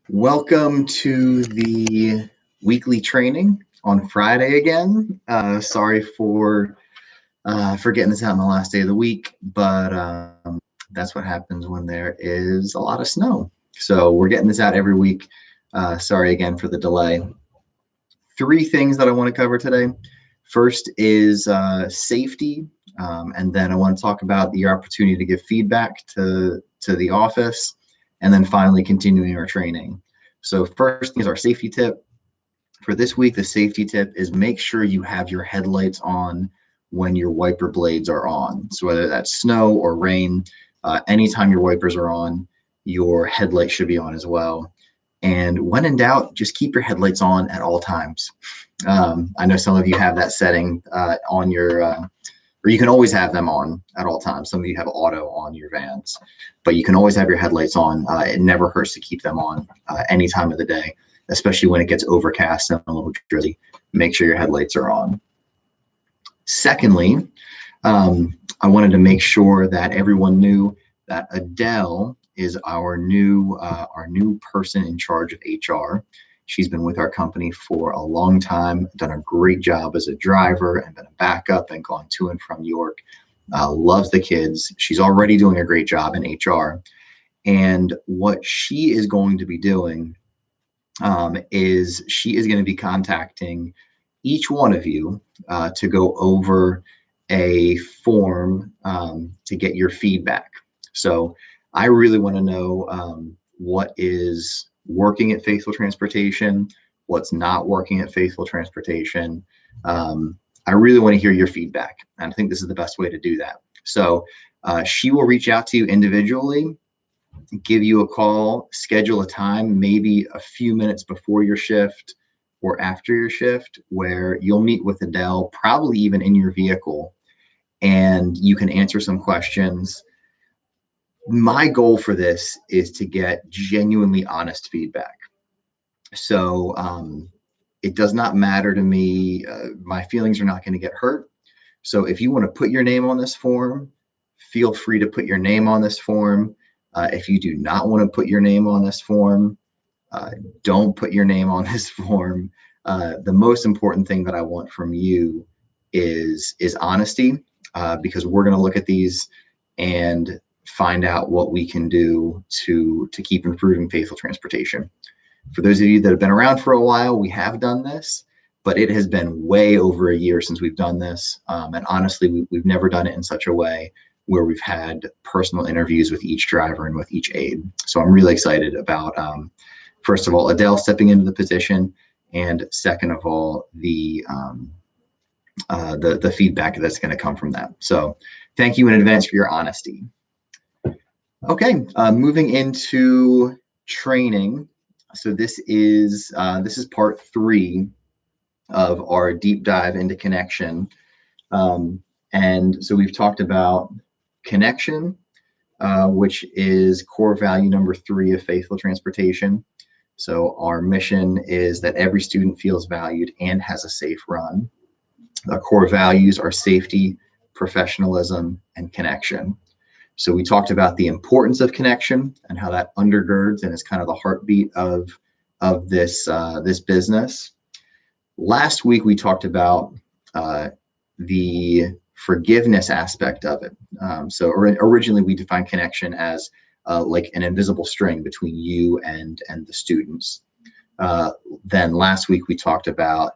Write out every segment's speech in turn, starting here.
Welcome to the weekly training on Friday again. Sorry for getting this out on the last day of the week, but that's what happens when there is a lot of snow. So we're getting this out every week. Sorry again for the delay. Three things that I want to cover today. First is safety, and then I want to talk about the opportunity to give feedback to the office, and then finally continuing our training. So first thing is our safety tip. For this week, the safety tip is make sure you have your headlights on when your wiper blades are on. So whether that's snow or rain, anytime your wipers are on, your headlight should be on as well. And when in doubt, just keep your headlights on at all times. I know some of you have that setting on your, or you can always have them on at all times. Some of you have auto on your vans, but you can always have your headlights on. It never hurts to keep them on any time of the day, especially when it gets overcast and a little drizzly. Make sure your headlights are on. Secondly, I wanted to make sure that everyone knew that Adele is our new person in charge of HR. She's been with our company for a long time, done a great job as a driver and been a backup and gone to and from York. Loves the kids. She's already doing a great job in HR. And what she is going to be doing is she is going to be contacting each one of you to go over a form to get your feedback. So I really want to know what is working at Faithful Transportation, what's not working at Faithful Transportation. I really want to hear your feedback, and I think this is the best way to do that. So she will reach out to you individually, give you a call, schedule a time, maybe a few minutes before your shift or after your shift, where you'll meet with Adele, probably even in your vehicle, and you can answer some questions. My goal for this is to get genuinely honest feedback. So it does not matter to me. My feelings are not going to get hurt. So if you want to put your name on this form, feel free to put your name on this form. If you do not want to put your name on this form, don't put your name on this form. The most important thing that I want from you is honesty, because we're going to look at these and find out what we can do to keep improving Faithful Transportation. For those of you that have been around for a while, we have done this, but it has been way over a year since we've done this. And honestly, we've never done it in such a way where we've had personal interviews with each driver and with each aide. So I'm really excited about, first of all, Adele stepping into the position, and second of all, the feedback that's going to come from that. So thank you in advance for your honesty. Okay, moving into training. So this is part 3 of our deep dive into connection. And so we've talked about connection, which is core value number 3 of Faithful Transportation. So our mission is that every student feels valued and has a safe run. Our core values are safety, professionalism, and connection. So we talked about the importance of connection and how that undergirds and is kind of the heartbeat of this business. Last week we talked about the forgiveness aspect of it. So originally we defined connection as like an invisible string between you and the students. Then last week we talked about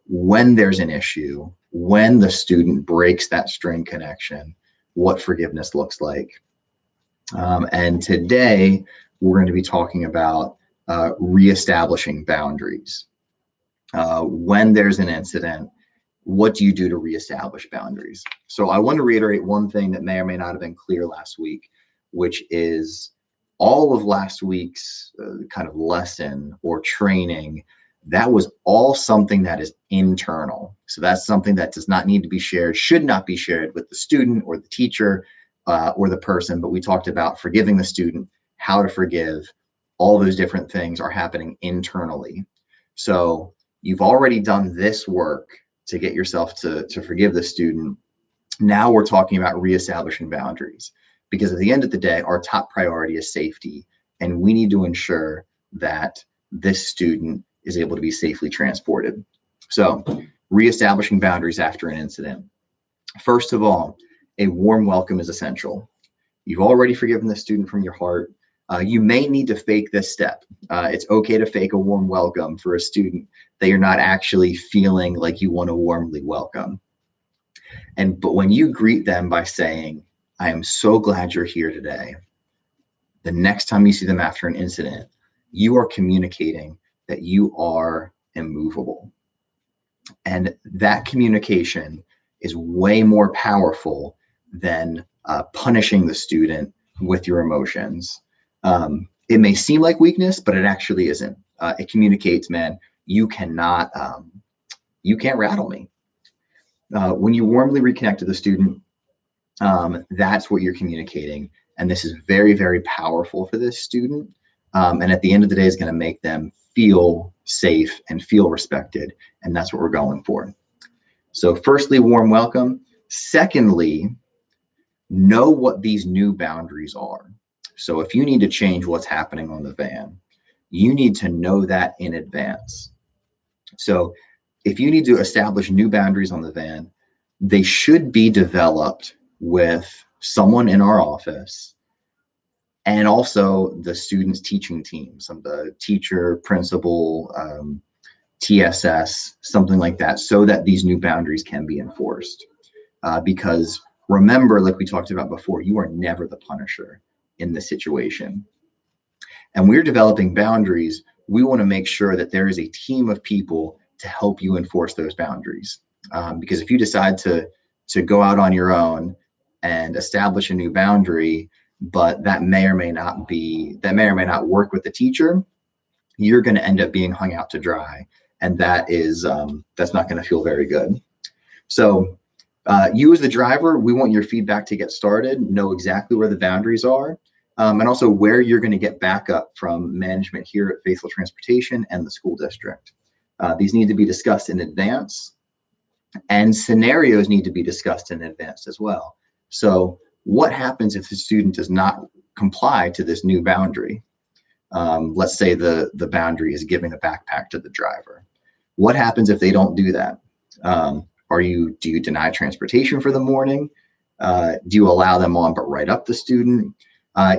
when there's an issue, when the student breaks that string connection, what forgiveness looks like. And today we're going to be talking about reestablishing boundaries. When there's an incident, what do you do to reestablish boundaries? So I want to reiterate one thing that may or may not have been clear last week, which is all of last week's kind of lesson or training, that was all something that is internal. So that's something that does not need to be shared, should not be shared with the student or the teacher or the person. But we talked about forgiving the student, how to forgive. All those different things are happening internally. So you've already done this work to get yourself to forgive the student. Now we're talking about reestablishing boundaries, because at the end of the day, our top priority is safety, and we need to ensure that this student is able to be safely transported. So, reestablishing boundaries after an incident. First of all, a warm welcome is essential. You've already forgiven the student from your heart. You may need to fake this step. It's okay to fake a warm welcome for a student that you're not actually feeling like you want to warmly welcome. But when you greet them by saying, "I am so glad you're here today," the next time you see them after an incident, you are communicating that you are immovable. And that communication is way more powerful than punishing the student with your emotions. It may seem like weakness, but it actually isn't. It communicates, man, you can't rattle me. When you warmly reconnect to the student, that's what you're communicating. And this is very, very powerful for this student. And at the end of the day, is going to make them feel safe and feel respected. And that's what we're going for. So firstly, warm welcome. Secondly, know what these new boundaries are. So if you need to change what's happening on the van, you need to know that in advance. So if you need to establish new boundaries on the van, they should be developed with someone in our office and also the students' teaching team, some the teacher, principal, TSS, something like that, so that these new boundaries can be enforced. Because remember, like we talked about before, you are never the punisher in this situation. And we're developing boundaries. We want to make sure that there is a team of people to help you enforce those boundaries. Because if you decide to go out on your own and establish a new boundary, but that may or may not work with the teacher, you're going to end up being hung out to dry, and that's not going to feel very good. So you as the driver, we want your feedback to get started, know exactly where the boundaries are, and also where you're going to get backup from management here at Faithful Transportation and the school district. These need to be discussed in advance, and scenarios need to be discussed in advance as well. So what happens if the student does not comply to this new boundary? Let's say the boundary is giving a backpack to the driver. What happens if they don't do that? Do you deny transportation for the morning? Do you allow them on but write up the student?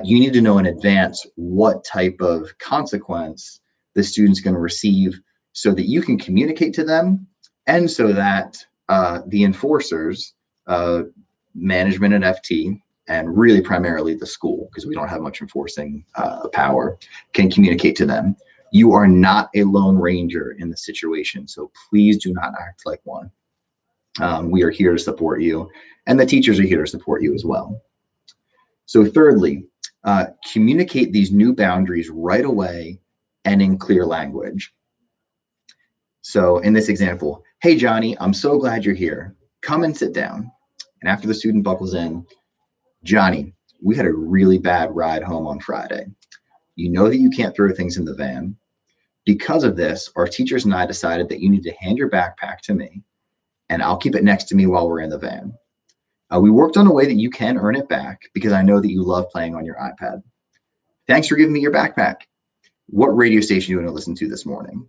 You need to know in advance what type of consequence the student's going to receive so that you can communicate to them, and so that the enforcers, management and FT, and really primarily the school, because we don't have much enforcing power, can communicate to them. You are not a lone ranger in the situation, so please do not act like one. We are here to support you, and the teachers are here to support you as well. So thirdly, communicate these new boundaries right away and in clear language. So in this example, "Hey, Johnny, I'm so glad you're here. Come and sit down." And after the student buckles in, "Johnny, we had a really bad ride home on Friday. You know that you can't throw things in the van. Because of this, our teachers and I decided that you need to hand your backpack to me, and I'll keep it next to me while we're in the van. We worked on a way that you can earn it back because I know that you love playing on your iPad. Thanks for giving me your backpack. What radio station do you want to listen to this morning?"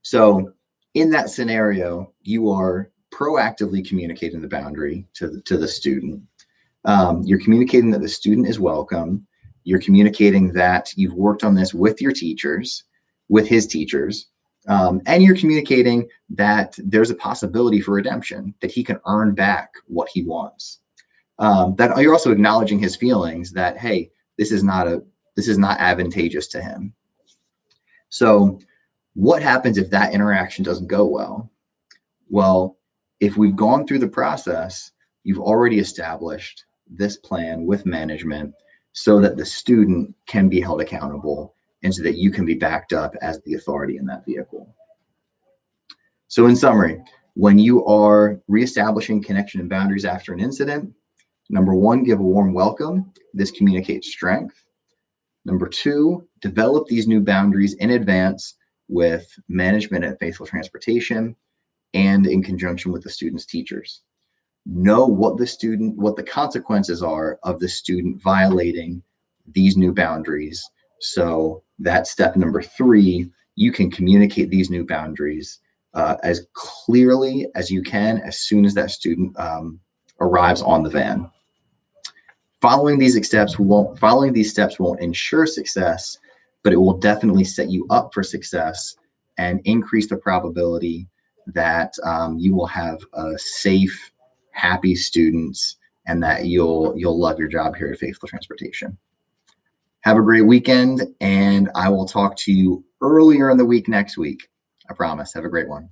So in that scenario, you are proactively communicating the boundary to the student. You're communicating that the student is welcome. You're communicating that you've worked on this with your teachers, with his teachers, and you're communicating that there's a possibility for redemption, that he can earn back what he wants. That you're also acknowledging his feelings that, hey, this is not advantageous to him. So what happens if that interaction doesn't go well? Well, if we've gone through the process, you've already established this plan with management so that the student can be held accountable and so that you can be backed up as the authority in that vehicle. So in summary, when you are reestablishing connection and boundaries after an incident, number one, give a warm welcome. This communicates strength. Number two, develop these new boundaries in advance with management at Faithful Transportation and in conjunction with the student's teachers. Know what the consequences are of the student violating these new boundaries So that's step number 3. You can communicate these new boundaries as clearly as you can as soon as that student arrives on the van. Following these steps won't ensure success, but it will definitely set you up for success and increase the probability that you will have safe, happy students, and that you'll love your job here at Faithful Transportation. Have a great weekend, and I will talk to you earlier in the week next week. I promise. Have a great one.